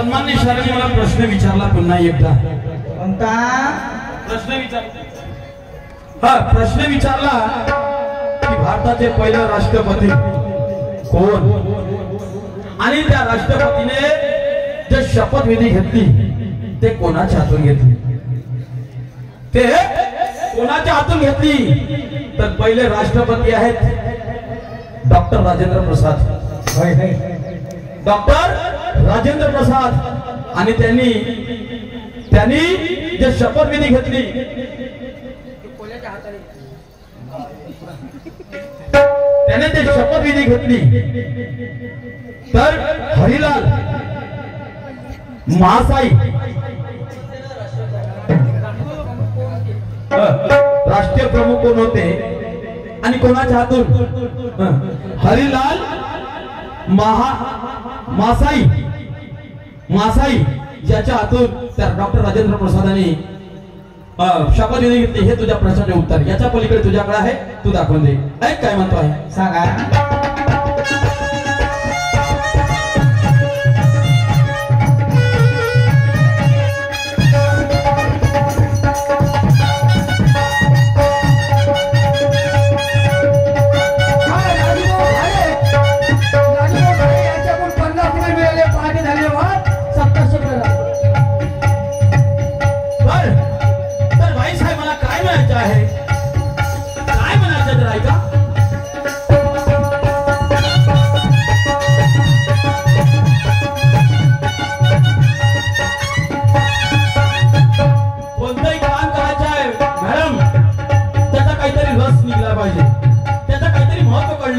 सन्माननीय सरांनी मला प्रश्न विचारला पुन्हा एकदा. कोणता प्रश्न विचारला की भारताचे पहिले राष्ट्रपती कोण आणि त्या राष्ट्रपतीने जे शपथविधी घेतली ते कोणाच्या हातून घेतली. ते कोणाच्या हातून घेतली तर पहिले राष्ट्रपती आहेत डॉक्टर राजेंद्र प्रसाद. डॉक्टर राजेंद्र प्रसाद आणि त्यांनी जे शपथविधी घेतली त्याने ते शपथविधी घेतली तर हरिलाल महासाई राष्ट्रीय प्रमुख कोण होते आणि कोणाच्या हातून हरिलाल महासाई ज्याच्या हातून त्या डॉक्टर राजेंद्र प्रसादांनी शपथविधी घेतली. हे तुझ्या प्रश्नाचे उत्तर. याच्या पलीकडे तुझ्याकडे आहे, तू दाखवून दे. ऐक काय म्हणतो आहे सांगा.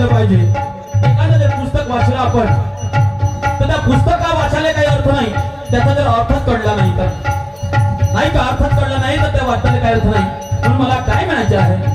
एखादं जर पुस्तक वाचलं आपण तर त्या पुस्तका वाचायला काही अर्थ नाही, त्याचा जर अर्थच कळला नाही का अर्थच कळला नाही तर त्या वाचायला काही अर्थ नाही. म्हणून मला काय म्हणायचे आहे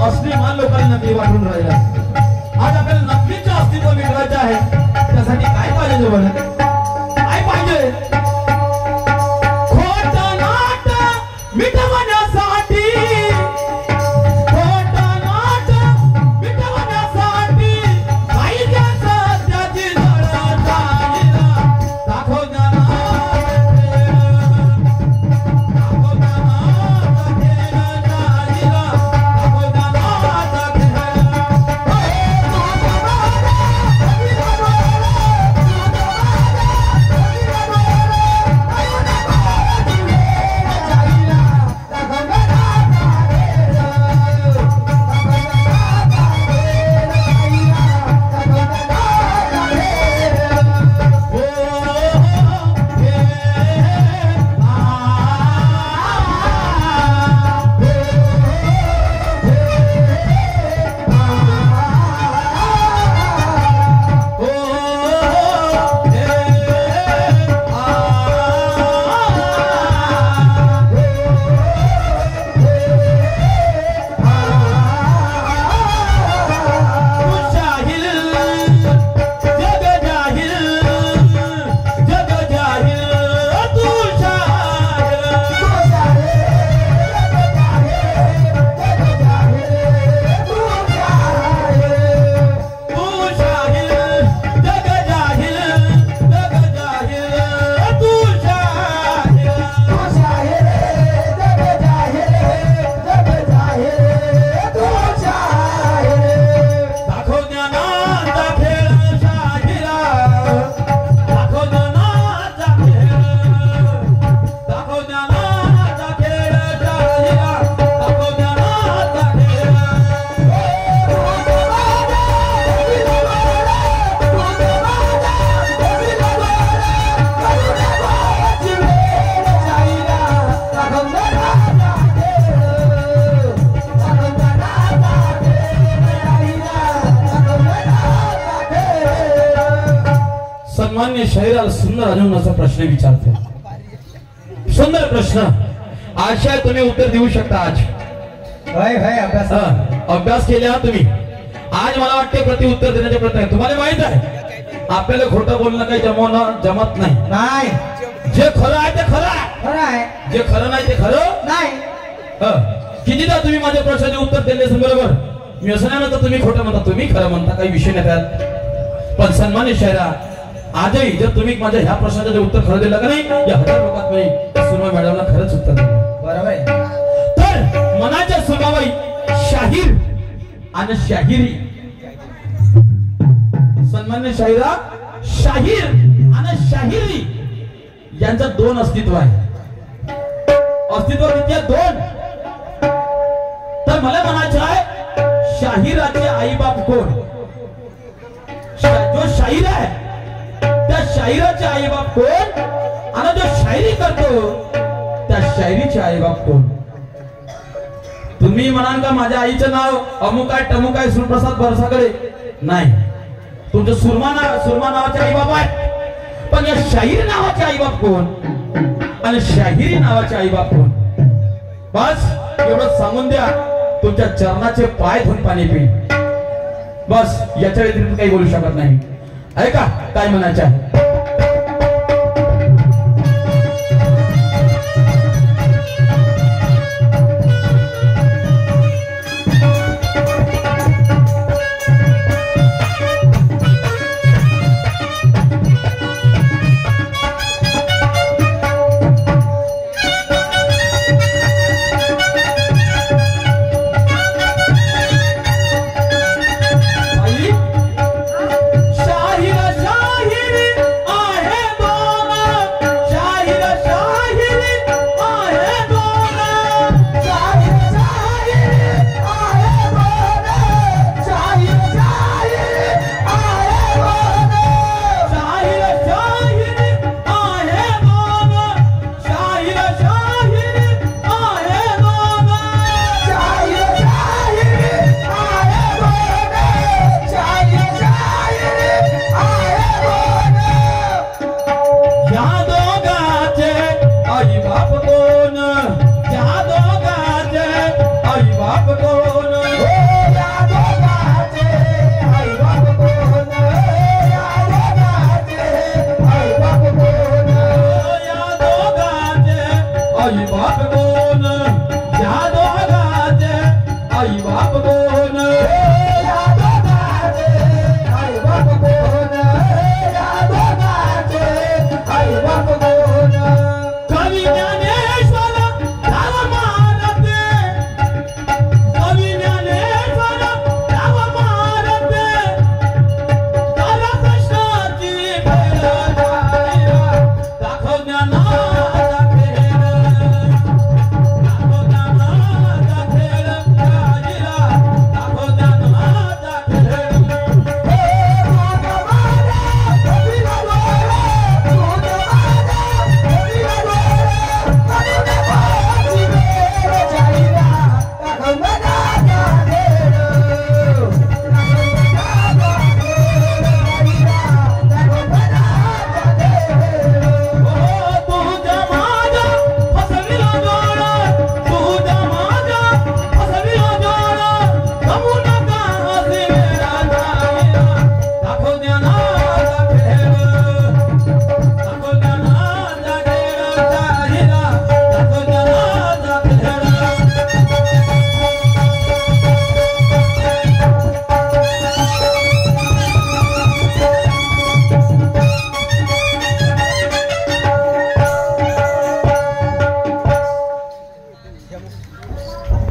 असली माल लोकांना नकली वाटून राहिला. आज आपल्याला नकलीचं अस्तित्व मिळवायचं आहे, त्यासाठी काय पाहिजे बरं? काय पाहिजे? खोटं नाट मिटवण्यासाठी पाहिजे सत्याची झळ जाहीर दाखव सन्मान्य शाहिराला सुंदर अजून असा प्रश्न विचारतो. सुंदर प्रश्न. आशा तुम्ही उत्तर देऊ शकता आज. अभ्यास केला तुम्ही. आज मला वाटते प्रति उत्तर देण्याचे प्रयत्न आहे. तुम्हाला माहित आहे आपल्याला खोटं बोलणं काही जमत नाही. जे खरं आहे ते खरं आहे, जे खरं नाही ते खरं नाही. कितीदा तुम्ही माझ्या प्रश्नाचे उत्तर दिले बरोबर. मी असं नाही म्हणतो तुम्ही खोटं म्हणता, तुम्ही खरं म्हणता, काही विषय नाही त्यात. पण सन्मान्य शाहिरा आजही जर तुम्ही माझ्या ह्या प्रश्नाचे उत्तर खरं दिलं का नाही, या हजार लोकात मी सुरमा मॅडमला खरंच उत्तर दिलं. बरोबर. तर मनाच्या स्वभावाई शाहीर आणि शाहिरी. सन्मान्य शाहिरा शाहीर आणि शाहिरी यांचं दोन अस्तित्व आहे. अस्तित्व किती दोन. तर मला म्हणायचं आहे शाहिराचे आई बाप कोण. जो शाहीर आहे त्या शाहिराचे आई बाप कोण आणि जो शायरी करतो त्या शायरीचे आई बाप कोण. तुम्ही म्हणाल का माझ्या आईचं नाव अमुक आहे टमुक आहे सुरप्रसाद बरसाकडे नाही. तुमचं सुरमा नावाचे आई बाप आहे. पण या शाहीर नावाचे आई बाप कोण आणि शाहिरी नावाचे आई बाप कोण. बस एवढं सांगून द्या तुमच्या चरणाचे पाय धुवून पाणी पिईल. बस याच्या व्यतिरिक्त काही बोलू शकत नाही. ऐका काय म्हणायचं आहे.